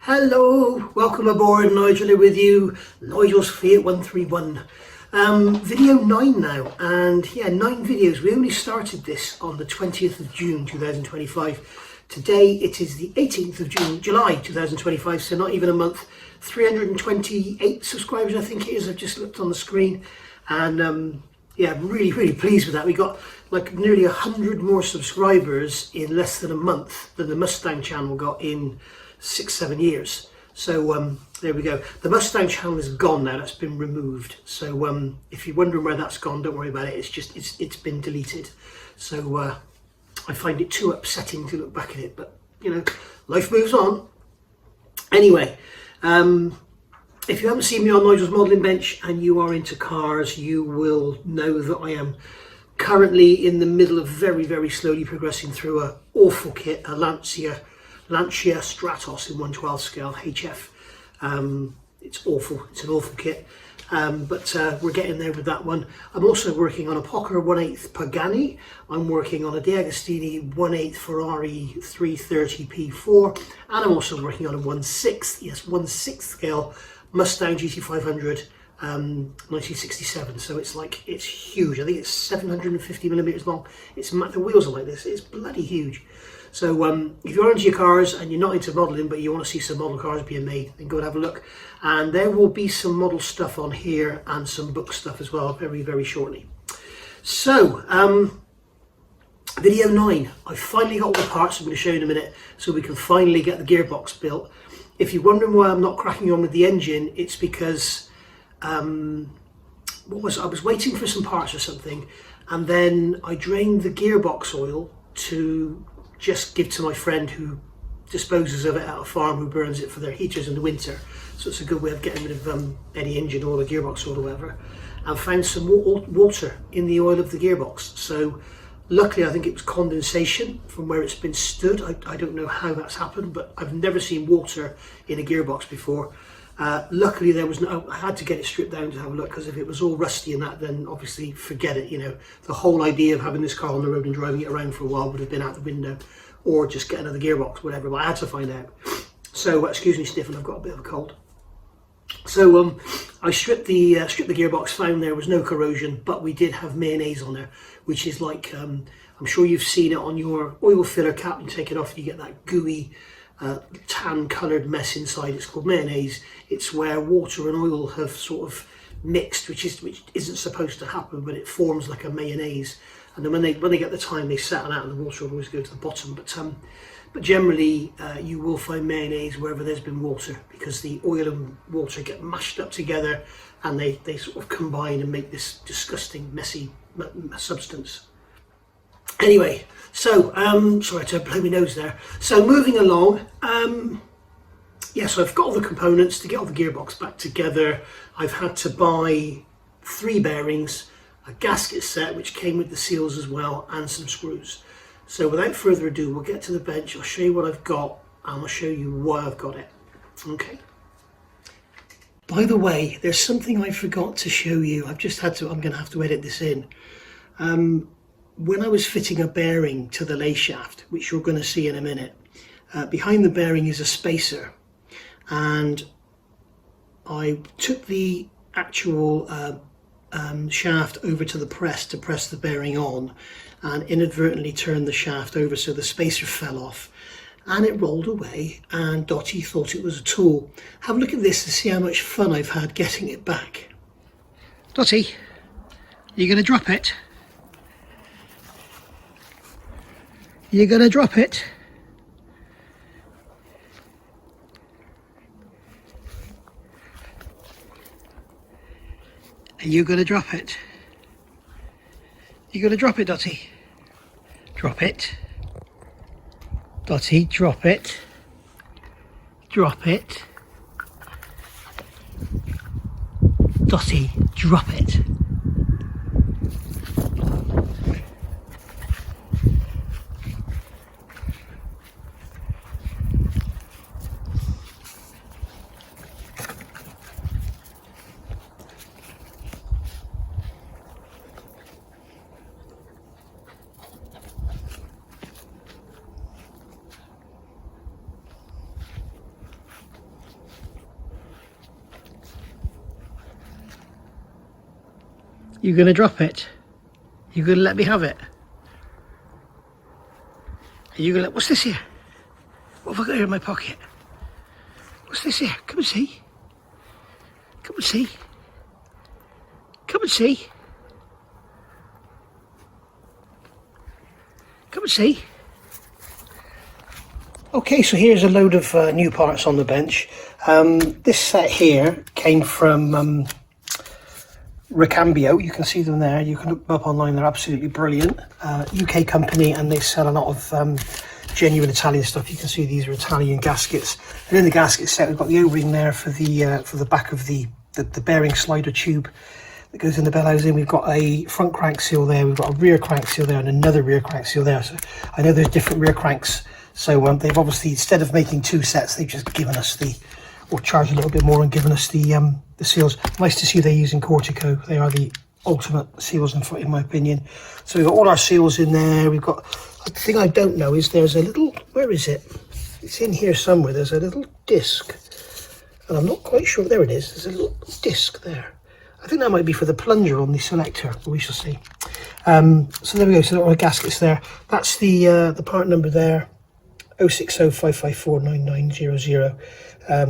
Hello, welcome aboard. Nigel here with you, Nigel's Fiat 131. Video 9 now, and yeah, 9 videos. We only started this on the 20th of June 2025. Today it is the 18th of July 2025, so not even a month. 328 subscribers I think it is. I've just looked on the screen, and yeah, I'm really pleased with that. We got like nearly 100 more subscribers in less than a month than the Mustang channel got in 6-7 years. So there we go. The Mustang channel is gone now. That's been removed. So if you're wondering where that's gone, don't worry about it. It's just it's been deleted. So I find it too upsetting to look back at it, but you know, life moves on. Anyway, if you haven't seen me on Nigel's modelling bench and you are into cars, you will know that I am currently in the middle of very slowly progressing through a awful kit, a Lancia Stratos in 1/12 scale HF. It's awful. It's an awful kit, but we're getting there with that one. I'm also working on a Poker 1/8 Pagani. I'm working on a De Agostini 1/8 Ferrari 330 P4, and I'm also working on a 1/6 scale Mustang GT500 1967. So it's huge. I think it's 750 millimeters long. The wheels are like this. It's bloody huge. So if you're into your cars and you're not into modelling but you want to see some model cars being made, then go and have a look. And there will be some model stuff on here and some book stuff as well very shortly. So video 9, I finally got all the parts I'm going to show you in a minute, so we can finally get the gearbox built. If you're wondering why I'm not cracking on with the engine, it's because I was waiting for some parts or something, and then I drained the gearbox oil to just give to my friend who disposes of it at a farm, who burns it for their heaters in the winter. So it's a good way of getting rid of any engine oil or gearbox oil or whatever. And found some water in the oil of the gearbox. So luckily I think it was condensation from where it's been stood. I don't know how that's happened, but I've never seen water in a gearbox before. Luckily there was no, I had to get it stripped down to have a look, because if it was all rusty and that, then obviously forget it. You know, the whole idea of having this car on the road and driving it around for a while would have been out the window, or just get another gearbox, whatever. But I had to find out. So excuse me sniffing, I've got a bit of a cold. So I stripped the gearbox, found there was no corrosion, but we did have mayonnaise on there, which is like, I'm sure you've seen it on your oil filler cap. You take it off and you get that gooey tan coloured mess inside. It's called mayonnaise. It's where water and oil have sort of mixed, which isn't supposed to happen, but it forms like a mayonnaise. And then when they get the time, they settle out, and the water will always go to the bottom. But generally you will find mayonnaise wherever there's been water, because the oil and water get mashed up together and they sort of combine and make this disgusting messy substance. Anyway, so sorry to blow my nose there. So moving along, yeah, so I've got all the components to get all the gearbox back together. I've had to buy 3 bearings, a gasket set which came with the seals as well, and some screws. So without further ado, we'll get to the bench. I'll show you what I've got, and I'll show you why I've got it. Okay. By the way, there's something I forgot to show you. I'm going to have to edit this in. When I was fitting a bearing to the lay shaft, which you're going to see in a minute, behind the bearing is a spacer, and I took the actual shaft over to the press to press the bearing on, and inadvertently turned the shaft over, so the spacer fell off and it rolled away, and Dottie thought it was a tool. Have a look at this to see how much fun I've had getting it back. Dottie, are you going to drop it? You're going to drop it? Are you going to drop it? You're going to drop it, Dottie? Drop it. Dottie, drop it. Drop it. Dottie, drop it. You gonna drop it? You gonna let me have it? Are you gonna let, what's this here? What have I got here in my pocket? What's this here? Come and see. Come and see. Come and see. Come and see. Okay, so here's a load of new parts on the bench. This set here came from Ricambio. You can see them there. You can look them up online. They're absolutely brilliant. UK company, and they sell a lot of genuine Italian stuff. You can see these are Italian gaskets. And in the gasket set, we've got the O-ring there for the back of the bearing slider tube that goes in the bell housing. We've got a front crank seal there. We've got a rear crank seal there, and another rear crank seal there. So I know there's different rear cranks. So they've obviously, instead of making two sets, they've just given us or charged a little bit more and given us the seals. Nice to see they're using Cortico. They are the ultimate seals in my opinion. So we've got all our seals in there. We've got, the thing I don't know is there's a little, where is it? It's in here somewhere. There's a little disc, and I'm not quite sure. There it is. There's a little disc there. I think that might be for the plunger on the selector, but we shall see. So there we go. So there are gaskets there. That's the part number there. 06055499900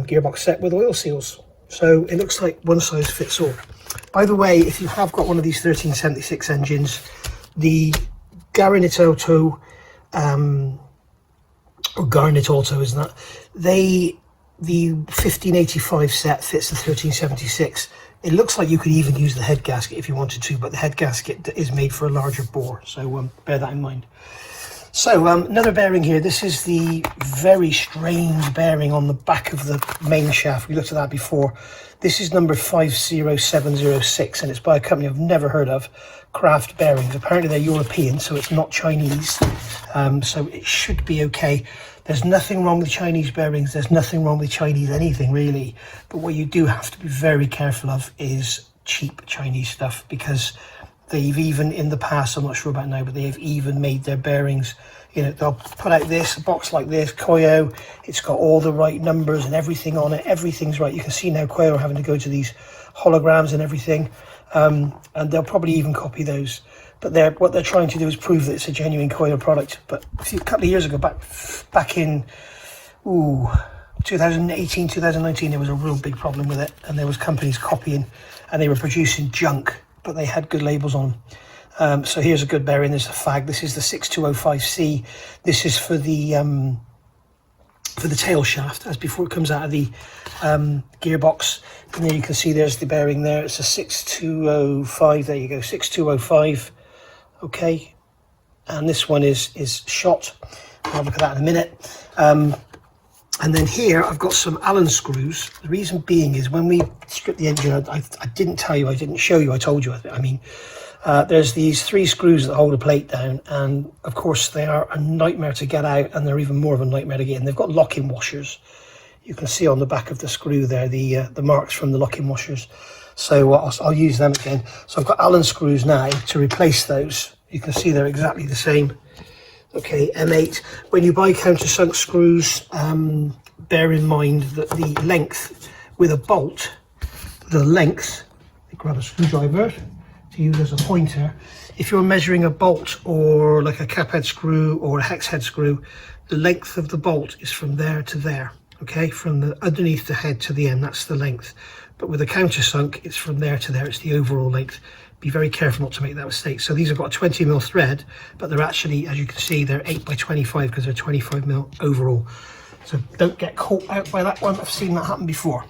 gearbox set with oil seals. So it looks like one size fits all. By the way, if you have got one of these 1376 engines, the Garnet Auto, or Garnet Auto, isn't that? The 1585 set fits the 1376. It looks like you could even use the head gasket if you wanted to, but the head gasket is made for a larger bore, so bear that in mind. So another bearing here. This is the very strange bearing on the back of the main shaft. We looked at that before. This is number 50706, and it's by a company I've never heard of, Craft Bearings. Apparently they're European, so it's not Chinese, so it should be okay. There's nothing wrong with Chinese bearings. There's nothing wrong with Chinese anything, really. But what you do have to be very careful of is cheap Chinese stuff, because they've even in the past, I'm not sure about now, but they have even made their bearings, you know, they'll put out a box like this, Koyo, it's got all the right numbers and everything on it, everything's right. You can see now Koyo are having to go to these holograms and everything, and they'll probably even copy those. But what they're trying to do is prove that it's a genuine Koyo product. But a couple of years ago, back in 2018, 2019, there was a real big problem with it, and there was companies copying, and they were producing junk, but they had good labels on them. So here's a good bearing. There's a fag. This is the 6205C. This is for the tail shaft, as before it comes out of the gearbox. And there you can see there's the bearing there. It's a 6205. There you go, 6205. Okay, and this one is shot. I'll look at that in a minute. And then here I've got some Allen screws. The reason being is when we stripped the engine, I didn't tell you, I didn't show you, I told you. I mean, there's these 3 screws that hold a plate down, and of course they are a nightmare to get out, and they're even more of a nightmare to get in. They've got lock-in washers. You can see on the back of the screw there the marks from the lock-in washers. So I'll use them again. So I've got Allen screws now to replace those. You can see they're exactly the same. Okay, M8. When you buy countersunk screws, bear in mind that the length with a bolt, grab a screwdriver to use as a pointer. If you're measuring a bolt or like a cap head screw or a hex head screw, the length of the bolt is from there to there. Okay, from the underneath the head to the end, that's the length. But with a countersunk, it's from there to there, it's the overall length. Be very careful not to make that mistake. So these have got a 20mm thread, but they're actually, as you can see, they're 8x25 because they're 25mm overall. So don't get caught out by that one. I've seen that happen before.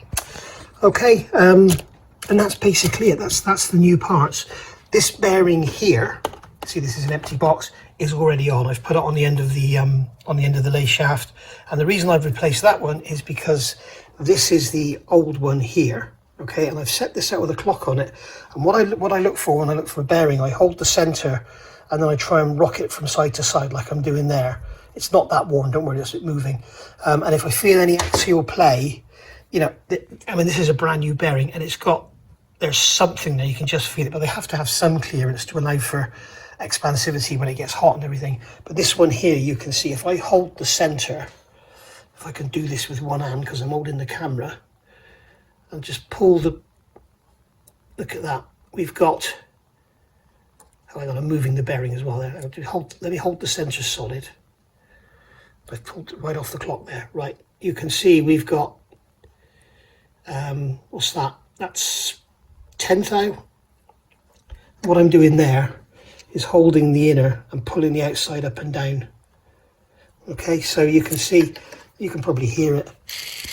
Okay, and that's basically it. That's the new parts. This bearing here, see this is an empty box, is already on. I've put it on the end of the lay shaft, and the reason I've replaced that one is because this is the old one here. Okay, and I've set this out with a clock on it, and what I look for when I look for a bearing, I hold the center and then I try and rock it from side to side like I'm doing there. It's not that worn, don't worry, it's moving. And if I feel any axial play, you know, I mean, this is a brand new bearing and there's something there, you can just feel it, but they have to have some clearance to allow for expansivity when it gets hot and everything. But this one here, you can see if I hold the center, if I can do this with one hand because I'm holding the camera, and just pull look at that, we've got hang on, I'm moving the bearing as well there. Let me hold the centre solid. I pulled it right off the clock there. Right, you can see we've got, what's that? That's 10 thou. What I'm doing there is holding the inner and pulling the outside up and down. Okay, so you can see, you can probably hear it.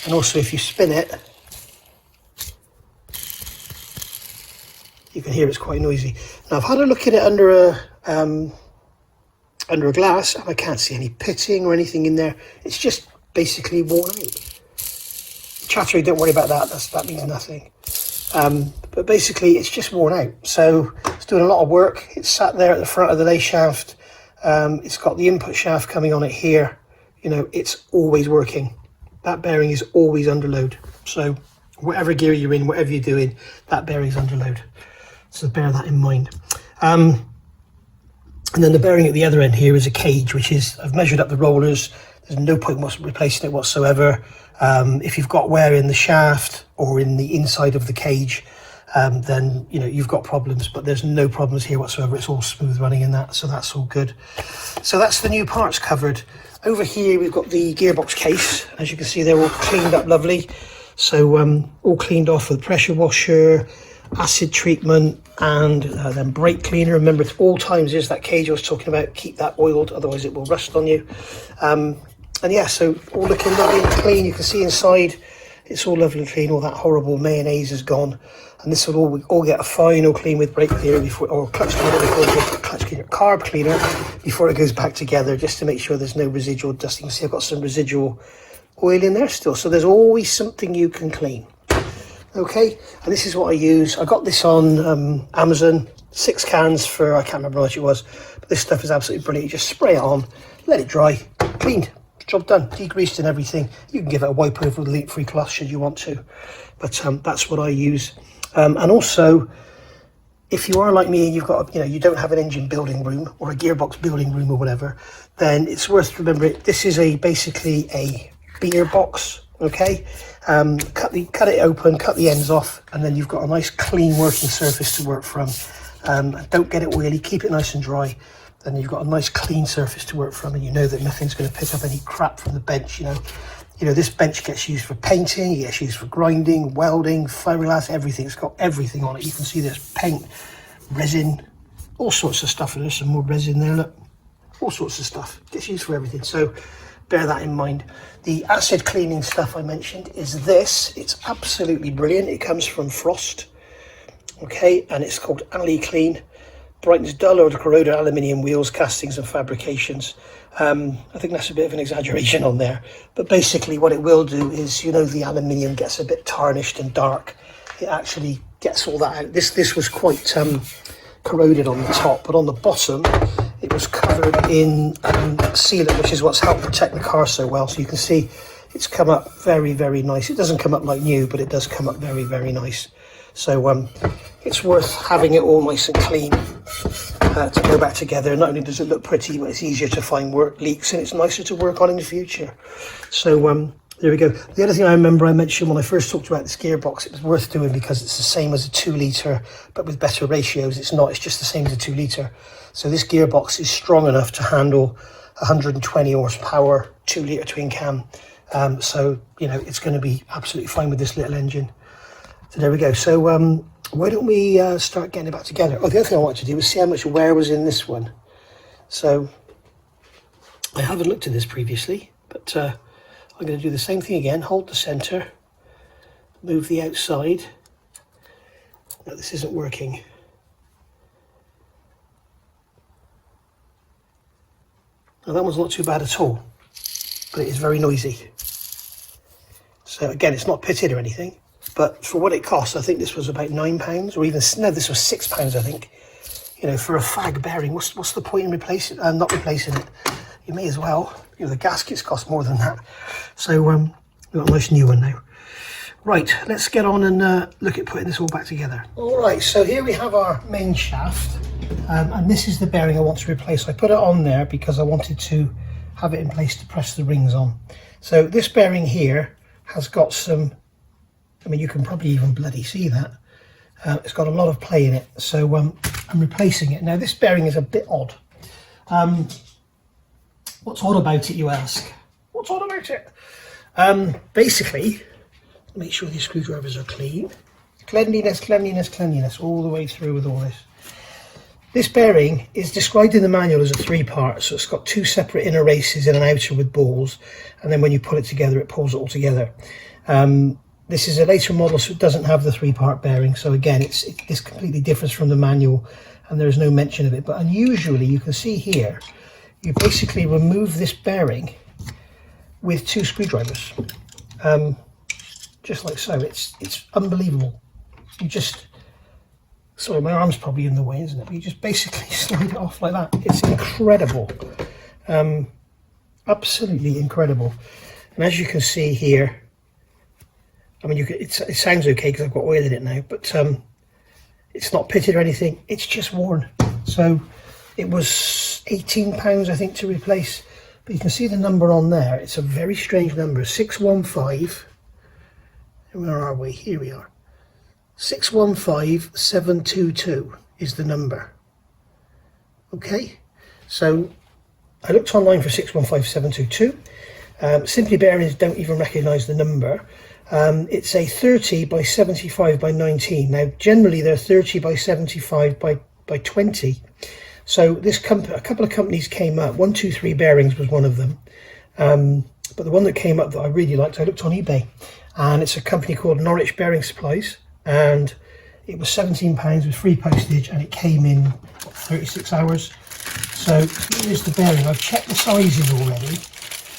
And also if you spin it, you can hear it's quite noisy. Now I've had a look at it under a glass and I can't see any pitting or anything in there. It's just basically worn out. Chattery, don't worry about that, that means nothing. But basically it's just worn out. So it's doing a lot of work. It's sat there at the front of the lay shaft. It's got the input shaft coming on it here. You know, it's always working. That bearing is always under load. So whatever gear you're in, whatever you're doing, that bearing's under load. So bear that in mind. And then the bearing at the other end here is a cage, which is, I've measured up the rollers. There's no point replacing it whatsoever. If you've got wear in the shaft or in the inside of the cage, then you know you've got problems, but there's no problems here whatsoever. It's all smooth running in that, so that's all good. So that's the new parts covered. Over here we've got the gearbox case. As you can see, they're all cleaned up lovely. So all cleaned off with pressure washer, acid treatment, and then brake cleaner. Remember, at all times is that cage I was talking about, keep that oiled, otherwise it will rust on you. And yeah, so all looking lovely and clean. You can see inside it's all lovely and clean. All that horrible mayonnaise is gone, and this will all get a final clean with brake cleaner before, or clutch cleaner, carb cleaner before it goes back together, just to make sure there's no residual dust. You can see I've got some residual oil in there still, so there's always something you can clean. Okay, and this is what I use. I got this on Amazon, 6 cans for, I can't remember how much it was, but this stuff is absolutely brilliant. You just spray it on, let it dry, cleaned, job done, degreased and everything. You can give it a wipe over with a lint-free cloth should you want to, but that's what I use. And also, if you are like me and you've got, you don't have an engine building room or a gearbox building room or whatever, then it's worth remembering this is basically a beer box. Okay, cut it open, cut the ends off, and then you've got a nice clean working surface to work from. Don't get it oily, keep it nice and dry, then you've got a nice clean surface to work from, and you know that nothing's going to pick up any crap from the bench. You know this bench gets used for painting, it gets used for grinding, welding, fiberglass, everything. It's got everything on it. You can see there's paint, resin, all sorts of stuff. There's some more resin there, look, all sorts of stuff. Gets used for everything. So bear that in mind. The acid cleaning stuff I mentioned is this. It's absolutely brilliant. It comes from Frost. Okay, and it's called Ali Clean. Brightens dull or corroded aluminium wheels, castings and fabrications. I think that's a bit of an exaggeration on there, but basically what it will do is, the aluminium gets a bit tarnished and dark. It actually gets all that out. This was quite corroded on the top, but on the bottom it was covered in sealant, which is what's helped protect the car so well. So you can see it's come up very, very nice. It doesn't come up like new, but it does come up very, very nice. So it's worth having it all nice and clean to go back together. Not only does it look pretty, but it's easier to find work leaks and it's nicer to work on in the future. So there we go. The other thing I remember I mentioned when I first talked about this gearbox, it was worth doing because it's the same as a 2 litre, but with better ratios. It's not, it's just the same as a 2 litre. So this gearbox is strong enough to handle 120 horsepower, 2 litre twin cam. So, it's going to be absolutely fine with this little engine. So there we go. So why don't we start getting it back together? Oh, the other thing I wanted to do was see how much wear was in this one. So I haven't looked at this previously, but I'm going to do the same thing again. Hold the center, move the outside. No, this isn't working. Now that one's not too bad at all, but it is very noisy. So again, it's not pitted or anything, but for what it costs, I think this was about £9, or even, no, this was £6, I think. For a fag bearing, what's the point in not replacing it? You may as well. The gaskets cost more than that. So we've got a nice new one now. Right, let's get on and look at putting this all back together. All right, so here we have our main shaft, and this is the bearing I want to replace. I put it on there because I wanted to have it in place to press the rings on. So this bearing here has got some, you can probably even bloody see that. It's got a lot of play in it. So and replacing it. Now this bearing is a bit odd. What's odd about it, you ask? What's odd about it? Basically, make sure these screwdrivers are clean. Cleanliness, cleanliness, cleanliness, all the way through with all this. This bearing is described in the manual as a 3-part, so it's got 2 separate inner races and an outer with balls, and then when you pull it together, it pulls it all together. This is a later model, so it doesn't have the 3-part bearing, so again, it's completely different from the manual, and there is no mention of it. But unusually, you can see here, you basically remove this bearing with 2 screwdrivers, just like so. It's unbelievable. You just, sorry, my arm's probably in the way, isn't it? But you just basically slide it off like that. It's incredible, absolutely incredible. And as you can see here, I mean, it sounds okay because I've got oil in it now, but it's not pitted or anything. It's just worn. So it was £18, I think, to replace. But you can see the number on there. It's a very strange number, 615. Where are we? Here we are. 615722 is the number. Okay, so I looked online for 615722. Simply Bearings don't even recognise the number. It's a 30 by 75 by 19. Now generally they're 30 by 75 by 20. So this a couple of companies came up. 123 Bearings was one of them, but the one that came up that I really liked, I looked on eBay, and it's a company called Norwich Bearing Supplies, and it was £17 with free postage, and it came in 36 hours. So here's the bearing. I've checked the sizes already,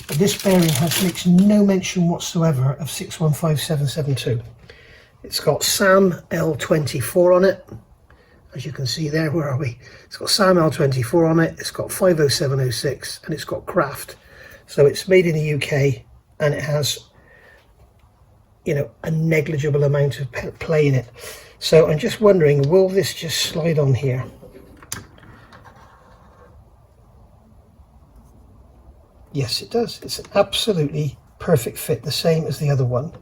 but this bearing makes no mention whatsoever of 615772. It's got SAM L24 on it. As you can see there, where are we? It's got SAM L24 on it, it's got 50706, and it's got Craft. So it's made in the UK, and it has, you know, a negligible amount of play in it. So I'm just wondering, will this just slide on here? Yes, it does. It's an absolutely perfect fit, the same as the other one.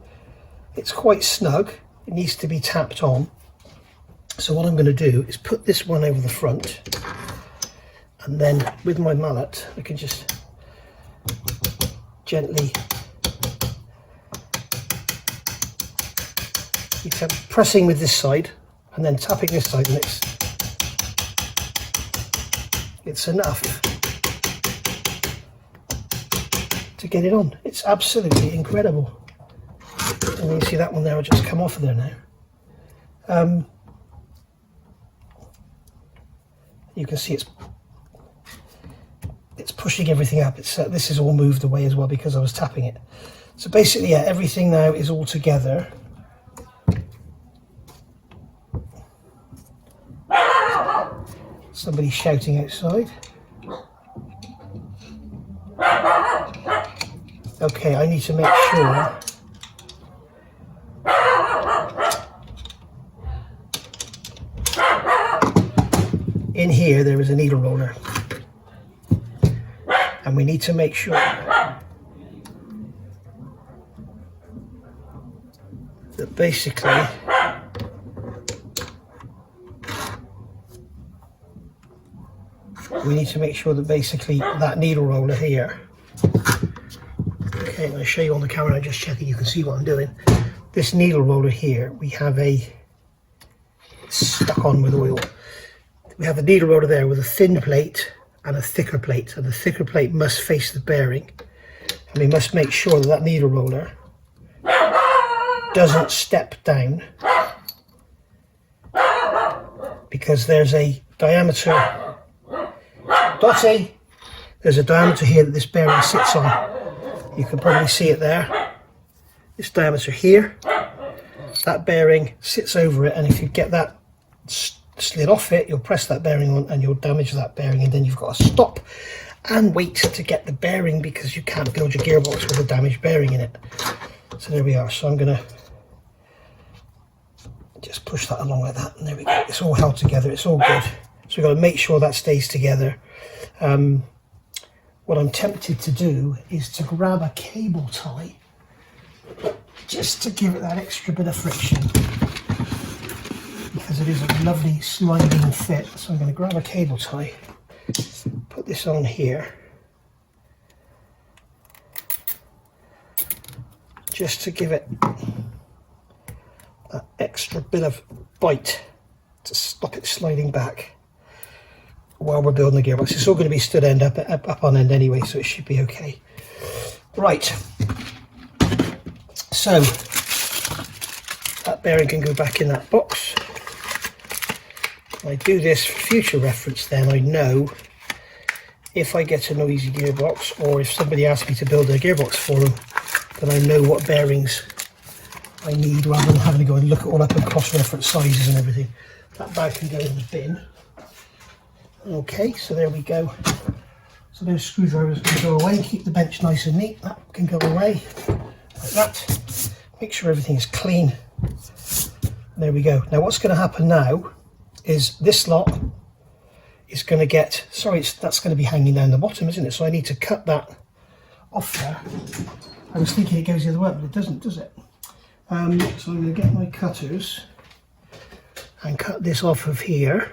It's quite snug. It needs to be tapped on. So what I'm going to do is put this one over the front, and then with my mallet I can just gently keep pressing with this side and then tapping this side, and it's enough to get it on. It's absolutely incredible. And you see that one there will just come off of there now. You can see it's pushing everything up. This is all moved away as well because I was tapping it. So basically, yeah, everything now is all together. Somebody's shouting outside. Okay, I need to make sure in here there is a needle roller, and we need to make sure that basically that needle roller here, okay, I'm going to show you on the camera, I'm just checking you can see what I'm doing. This needle roller here, we have stuck on with oil. We have a needle roller there with a thin plate and a thicker plate, and the thicker plate must face the bearing, and we must make sure that that needle roller doesn't step down, because there's a diameter, Dottie, there's a diameter here that this bearing sits on. You can probably see it there. This diameter here, that bearing sits over it, and if you get that slid off it, you'll press that bearing on and you'll damage that bearing, and then you've got to stop and wait to get the bearing, because you can't build your gearbox with a damaged bearing in it. So there we are. So I'm going to just push that along like that, and there we go. It's all held together, it's all good. So we've got to make sure that stays together. What I'm tempted to do is to grab a cable tie just to give it that extra bit of friction, because it is a lovely sliding fit. So I'm going to grab a cable tie, put this on here, just to give it that extra bit of bite to stop it sliding back while we're building the gearbox. It's all going to be stood end up on end anyway, so it should be okay. Right, so that bearing can go back in that box. I do this for future reference, then I know if I get a noisy gearbox, or if somebody asks me to build a gearbox for them, then I know what bearings I need, rather than having to go and look it all up and cross-reference sizes and everything. That bag can go in the bin. Okay, so there we go. So those screwdrivers can go away, keep the bench nice and neat. That can go away like that. Make sure everything is clean. There we go. Now what's going to happen now is this lot is going to get, that's going to be hanging down the bottom, isn't it? So I need to cut that off there. I was thinking it goes the other way, but it doesn't, does it? So I'm going to get my cutters and cut this off of here.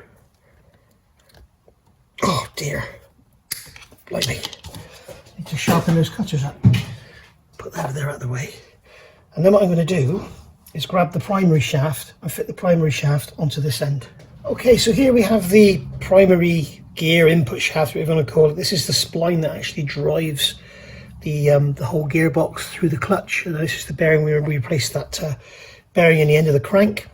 Oh dear, blimey. Need to sharpen those cutters up. Put that over there out of the way. And then what I'm going to do is grab the primary shaft and fit the primary shaft onto this end. Okay, so here we have the primary gear input shaft, whatever you want to call it. This is the spline that actually drives the whole gearbox through the clutch. And this is the bearing we replaced that bearing in the end of the crank.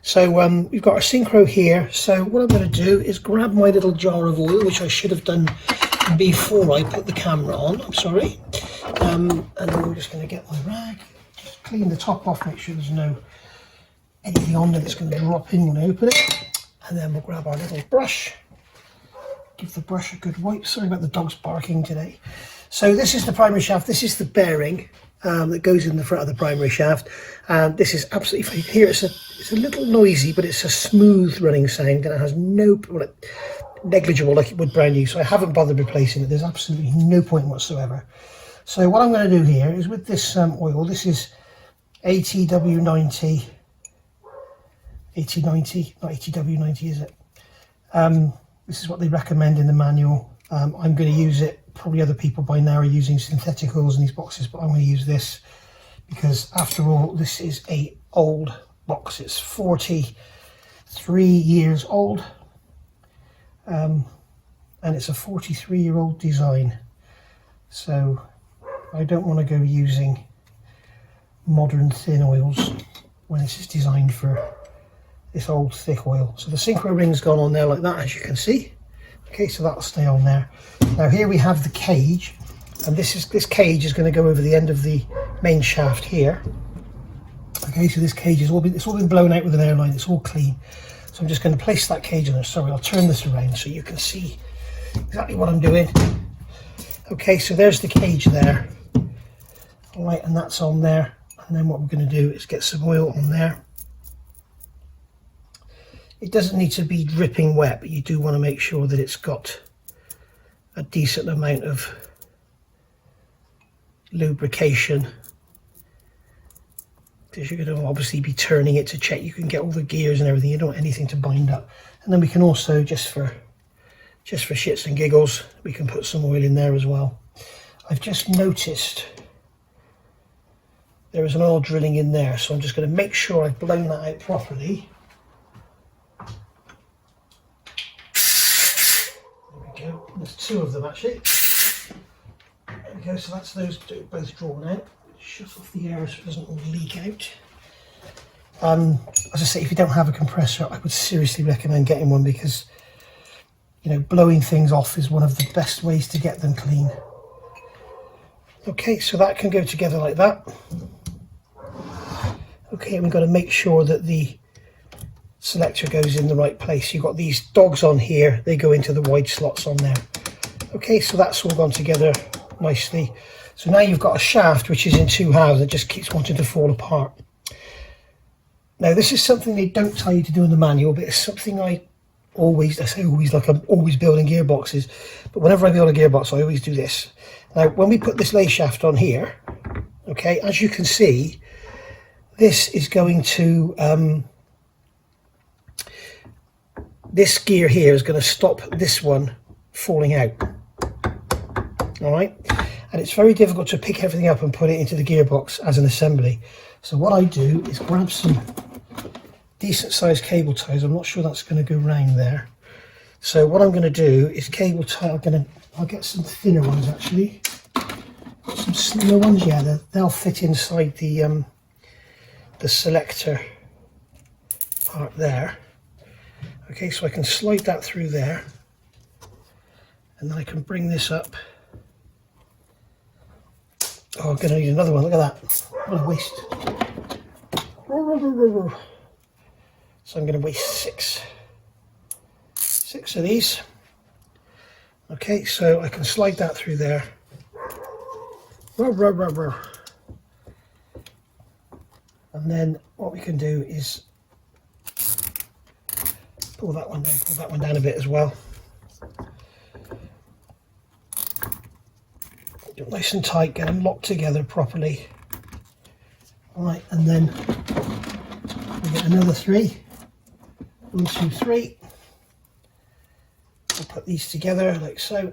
So we've got our synchro here. So what I'm going to do is grab my little jar of oil, which I should have done before I put the camera on. I'm sorry. And then I'm just going to get my rag, just clean the top off, make sure there's no anything on there that's going to drop in when I open it. And then we'll grab our little brush, give the brush a good wipe. Sorry about the dogs barking today. So this is the primary shaft. This is the bearing that goes in the front of the primary shaft. And this is absolutely, if you hear it's a little noisy, but it's a smooth running sound, and it has no, negligible like it would brand new. So I haven't bothered replacing it. There's absolutely no point whatsoever. So what I'm going to do here is with this oil, this is ATW90, AT90, not ATW90, is it? This is what they recommend in the manual. I'm going to use it. Probably other people by now are using synthetic oils in these boxes, but I'm going to use this because, after all, this is a old box. It's 43 years old, and it's a 43-year-old design. So I don't want to go using modern thin oils when this is designed for this old thick oil. So the synchro ring's gone on there like that, as you can see. Okay, so that'll stay on there. Now here we have the cage, and this cage is going to go over the end of the main shaft here. Okay, so this cage is it's all been blown out with an airline. It's all clean. So I'm just going to place that cage on there. Sorry, I'll turn this around so you can see exactly what I'm doing. Okay, so there's the cage there. All right, and that's on there. And then what we're going to do is get some oil on there. It doesn't need to be dripping wet, but you do want to make sure that it's got a decent amount of lubrication, because you're going to obviously be turning it to check you can get all the gears and everything. You don't want anything to bind up. And then we can also, just for shits and giggles, we can put some oil in there as well. I've just noticed there is an oil drilling in there, so I'm just going to make sure I've blown that out properly. There's two of them actually. There we go, so that's those both drawn out. Shut off the air so it doesn't all leak out. As I say, if you don't have a compressor, I would seriously recommend getting one, because, you know, blowing things off is one of the best ways to get them clean. Okay, so that can go together like that. Okay, and we've got to make sure that the selector goes in the right place. You've got these dogs on here, they go into the wide slots on there. Okay, so that's all gone together nicely. So now you've got a shaft which is in two halves that just keeps wanting to fall apart. Now this is something they don't tell you to do in the manual, but it's something I say always, like I'm always building gearboxes, but whenever I build a gearbox I always do this. Now when we put this lay shaft on here, okay, as you can see, this is going to this gear here is going to stop this one falling out. All right, and it's very difficult to pick everything up and put it into the gearbox as an assembly. So what I do is grab some decent sized cable ties. I'm not sure that's going to go round there. So what I'm going to do is cable tie. I'll get some thinner ones actually. Some slimmer ones, yeah, they'll fit inside the selector part there. Okay, so I can slide that through there, and then I can bring this up. Oh, I'm going to need another one. Look at that. What a waste. So I'm going to waste six of these. Okay, so I can slide that through there. And then what we can do is pull that one down a bit as well. Do it nice and tight, get them locked together properly. All right, and then we get another 3. 1, 2, 3. I'll put these together like so.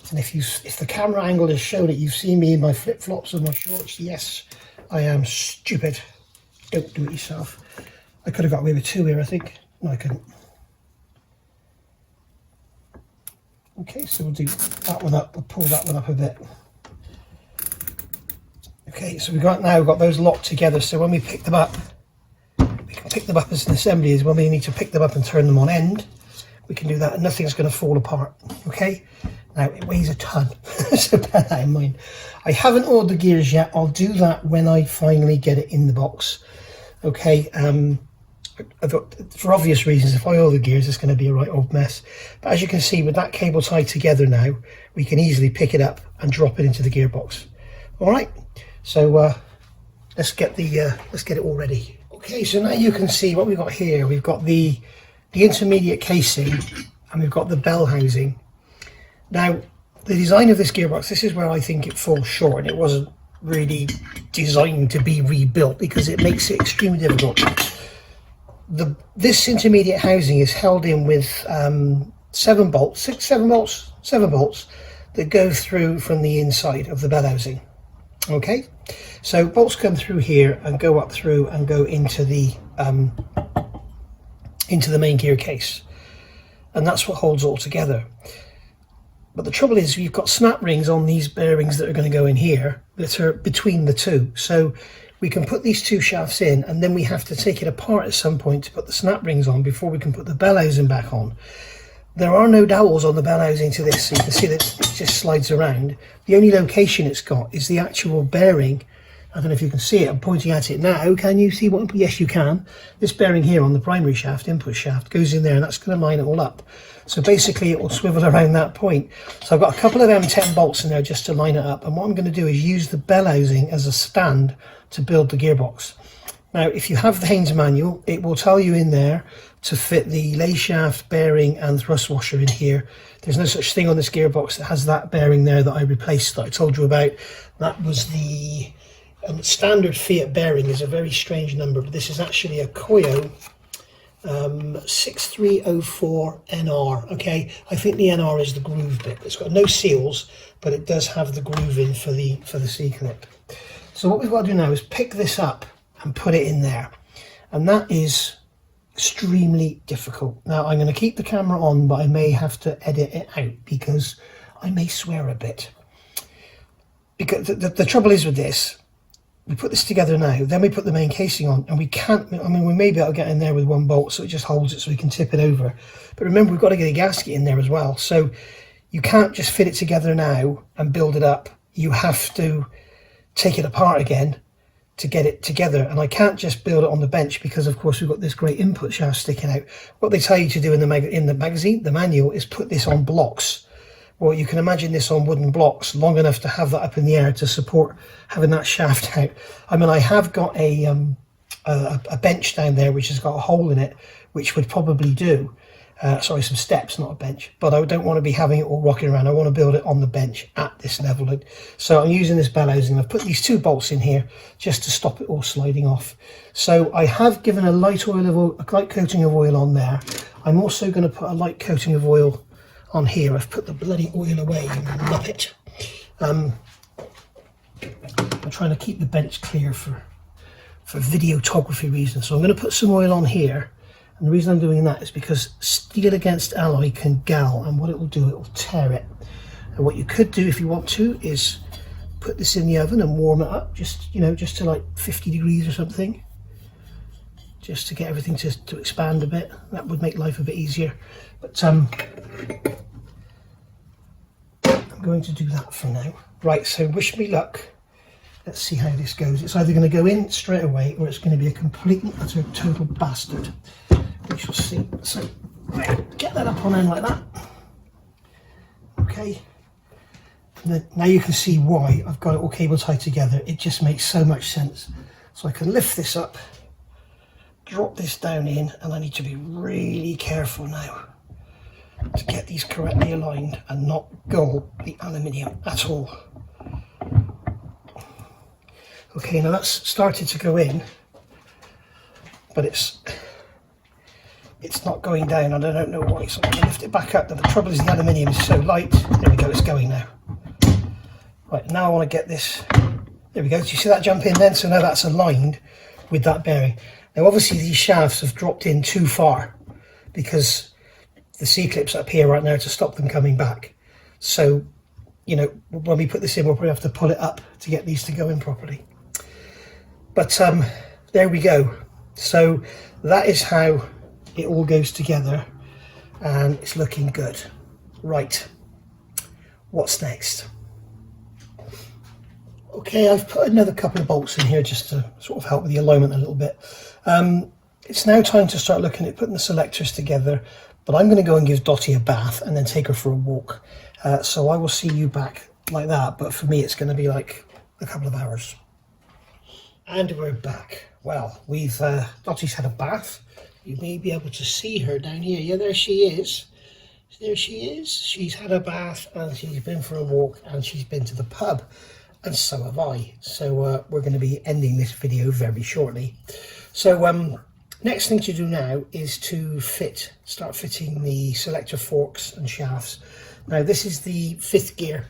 And if the camera angle has shown it, you've seen me in my flip-flops and my shorts. Yes, I am stupid. Don't do it yourself. I could have got away with 2 here, I think. No, I couldn't. Okay, so we'll do that one up. We'll pull that one up a bit. Okay, so we've got those locked together. So when we pick them up, we can pick them up as an assembly. Is when we need to pick them up and turn them on end. We can do that, and nothing's going to fall apart. Okay. Now it weighs a ton, so bear that in mind. I haven't ordered the gears yet. I'll do that when I finally get it in the box. Okay, for obvious reasons, if I order the gears, it's going to be a right old mess. But as you can see, with that cable tied together now, we can easily pick it up and drop it into the gearbox. All right, so let's get it all ready. Okay, so now you can see what we've got here. We've got the intermediate casing, and we've got the bell housing. Now, the design of this gearbox, this is where I think it falls short, and it wasn't really designed to be rebuilt because it makes it extremely difficult. This intermediate housing is held in with 7 bolts that go through from the inside of the bell housing. Okay, so bolts come through here and go up through and go into the main gear case, and that's what holds it all together. But the trouble is you've got snap rings on these bearings that are going to go in here that are between the two. So we can put these 2 shafts in, and then we have to take it apart at some point to put the snap rings on before we can put the bell housing back on. There are no dowels on the bell housing to this, so you can see that it just slides around. The only location it's got is the actual bearing. I don't know if you can see it. I'm pointing at it now. Can you see what? Yes, you can. This bearing here on the primary shaft, input shaft, goes in there, and that's going to line it all up. So basically it will swivel around that point. So I've got a couple of M10 bolts in there just to line it up. And what I'm going to do is use the bell housing as a stand to build the gearbox. Now, if you have the Haynes manual, it will tell you in there to fit the lay shaft, bearing and thrust washer in here. There's no such thing on this gearbox that has that bearing there that I replaced that I told you about. That was the standard Fiat bearing is a very strange number, but this is actually a Koyo 6304 NR. Okay, I think the NR is the groove bit. It's got no seals, but it does have the groove in for the C-clip. So what we've got to do now is pick this up and put it in there, and that is extremely difficult. Now I'm going to keep the camera on, but I may have to edit it out because I may swear a bit. Because the trouble is with this, we put this together now, then we put the main casing on, and we can't, I mean, we may be able to get in there with 1 bolt so it just holds it so we can tip it over. But remember, we've got to get a gasket in there as well. So you can't just fit it together now and build it up. You have to take it apart again to get it together. And I can't just build it on the bench because, of course, we've got this great input shaft sticking out. What they tell you to do in the magazine, the manual, is put this on blocks. Well, you can imagine this on wooden blocks long enough to have that up in the air to support having that shaft out. I mean, I have got a bench down there which has got a hole in it, which would probably do. sorry, some steps, not a bench, but I don't want to be having it all rocking around. I want to build it on the bench at this level. So I'm using this bellows, and I've put these 2 bolts in here just to stop it all sliding off. So I have given a light coating of oil on there. I'm also going to put a light coating of oil on here. I've put the bloody oil away, you muppet. I'm trying to keep the bench clear for videography reasons. So I'm going to put some oil on here. And the reason I'm doing that is because steel against alloy can gal, and what it will do, it will tear it. And what you could do if you want to is put this in the oven and warm it up, just to like 50 degrees or something, just to get everything to expand a bit. That would make life a bit easier. But I'm going to do that for now. Right, so wish me luck. Let's see how this goes. It's either going to go in straight away, or it's going to be a complete and utter total bastard. We shall see. So get that up on end like that. Okay. And then now you can see why I've got it all cable tied together. It just makes so much sense. So I can lift this up, drop this down in, and I need to be really careful now to get these correctly aligned and not gull the aluminium at all. Okay, now that's started to go in, but it's not going down, and I don't know why, so I'm going to lift it back up. But the trouble is the aluminium is so light. There we go, it's going now. Right, now I want to get this, there we go. Do you see that jump in then? So now that's aligned with that bearing. Now obviously these shafts have dropped in too far because the C-clip's up here right now to stop them coming back. So, when we put this in, we'll probably have to pull it up to get these to go in properly. But there we go. So that is how it all goes together, and it's looking good. Right, what's next? Okay, I've put another couple of bolts in here just to sort of help with the alignment a little bit. It's now time to start looking at putting the selectors together, but I'm going to go and give Dottie a bath and then take her for a walk. So I will see you back like that, but for me it's going to be like a couple of hours. And we're back. Well, Dottie's had a bath. You may be able to see her down here. Yeah, there she is. There she is. She's had a bath, and she's been for a walk, and she's been to the pub, and so have I. So we're going to be ending this video very shortly. So next thing to do now is to start fitting the selector forks and shafts. Now this is the 5th gear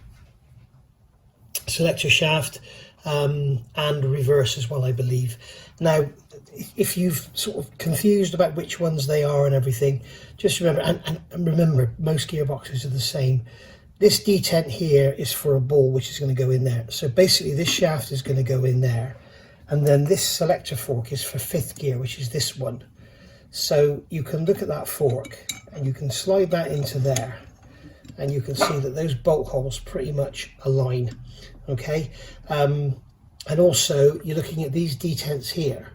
selector shaft, and reverse as well, I believe. Now, if you've sort of confused about which ones they are and everything, just remember, and remember, most gearboxes are the same. This detent here is for a ball, which is going to go in there. So basically this shaft is going to go in there, and then this selector fork is for 5th gear, which is this one. So you can look at that fork and you can slide that into there, and you can see that those bolt holes pretty much align. Okay, and also you're looking at these detents here,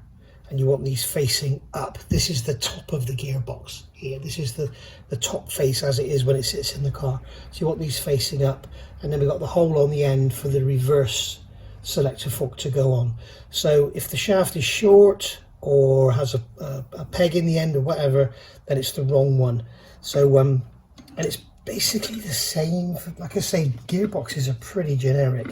and you want these facing up. This is the top of the gearbox here. This is the top face as it is when it sits in the car. So you want these facing up, and then we've got the hole on the end for the reverse selector fork to go on. So if the shaft is short or has a peg in the end or whatever, then it's the wrong one. So and it's basically the same. Like I say, gearboxes are pretty generic.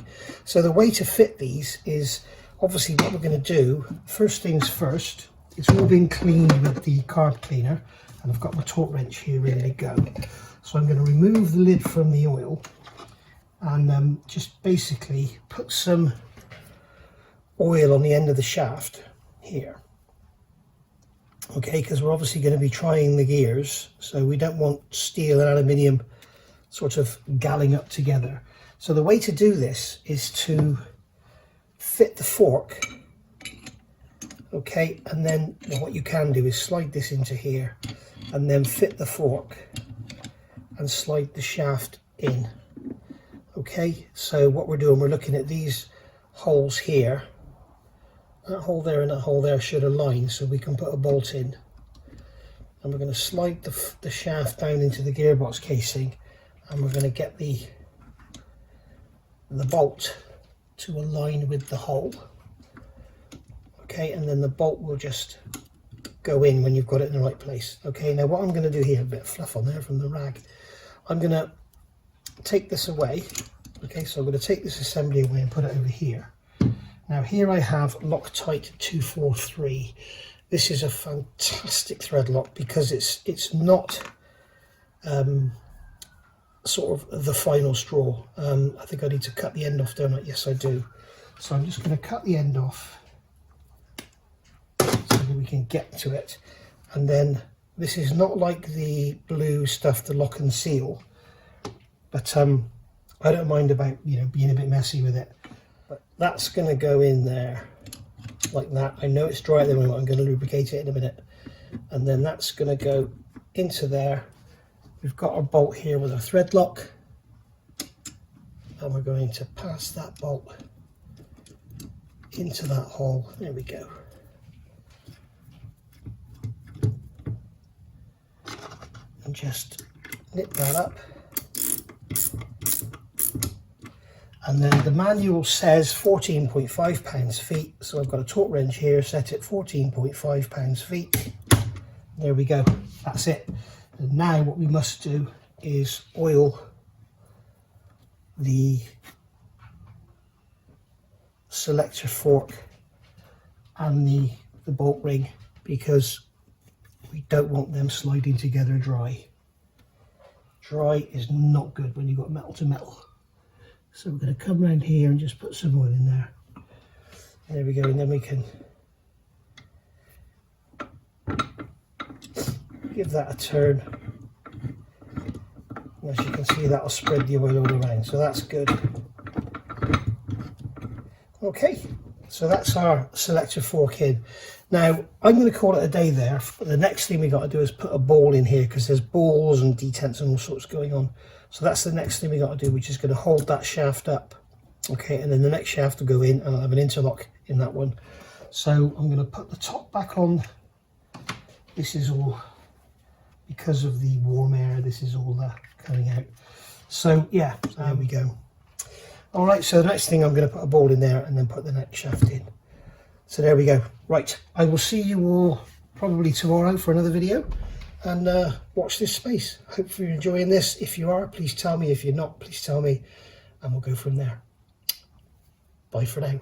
So the way to fit these is obviously what we're going to do, first things first, it's all been cleaned with the carb cleaner, and I've got my torque wrench here ready to go. So I'm going to remove the lid from the oil and just basically put some oil on the end of the shaft here. Okay, because we're obviously going to be trying the gears, so we don't want steel and aluminium sort of galling up together. So the way to do this is to fit the fork, okay, and then what you can do is slide this into here and then fit the fork and slide the shaft in. Okay, so what we're doing, we're looking at these holes here. That hole there and that hole there should align, so we can put a bolt in, and we're going to slide the shaft down into the gearbox casing, and we're going to get the bolt to align with the hole. Okay, and then the bolt will just go in when you've got it in the right place. Okay, now what I'm going to do here, a bit of fluff on there from the rag, I'm going to take this away. Okay, so I'm going to take this assembly away and put it over here. Now here I have Loctite 243. This is a fantastic thread lock because it's not sort of the final straw. I think I need to cut the end off, don't I? Yes, I do. So I'm just going to cut the end off so that we can get to it. And then this is not like the blue stuff, the lock and seal, but I don't mind about, you know, being a bit messy with it. But that's going to go in there like that. I know it's dry at the moment. I'm going to lubricate it in a minute. And then that's going to go into there. We've got our bolt here with a thread lock. And we're going to pass that bolt into that hole. There we go. And just nip that up. And then the manual says 14.5 pounds-feet, so I've got a torque wrench here set at 14.5 pounds-feet. There we go, that's it. And now what we must do is oil the selector fork and the bolt ring, because we don't want them sliding together dry. Dry is not good when you've got metal to metal. So we're going to come around here and just put some oil in there. There we go, and then we can give that a turn. As you can see, that'll spread the oil all around, so that's good. Okay, so that's our selector fork in. Now, I'm going to call it a day there. The next thing we got to do is put a ball in here, because there's balls and detents and all sorts going on. So that's the next thing we got to do, which is going to hold that shaft up. Okay, and then the next shaft will go in, and I'll have an interlock in that one. So I'm going to put the top back on. This is all because of the warm air. This is all coming out. So yeah, there we go. All right, so the next thing, I'm going to put a ball in there and then put the next shaft in. So there we go. Right, I will see you all probably tomorrow for another video, and watch this space. Hopefully you're enjoying this. If you are, please tell me. If you're not, please tell me, and we'll go from there. Bye for now.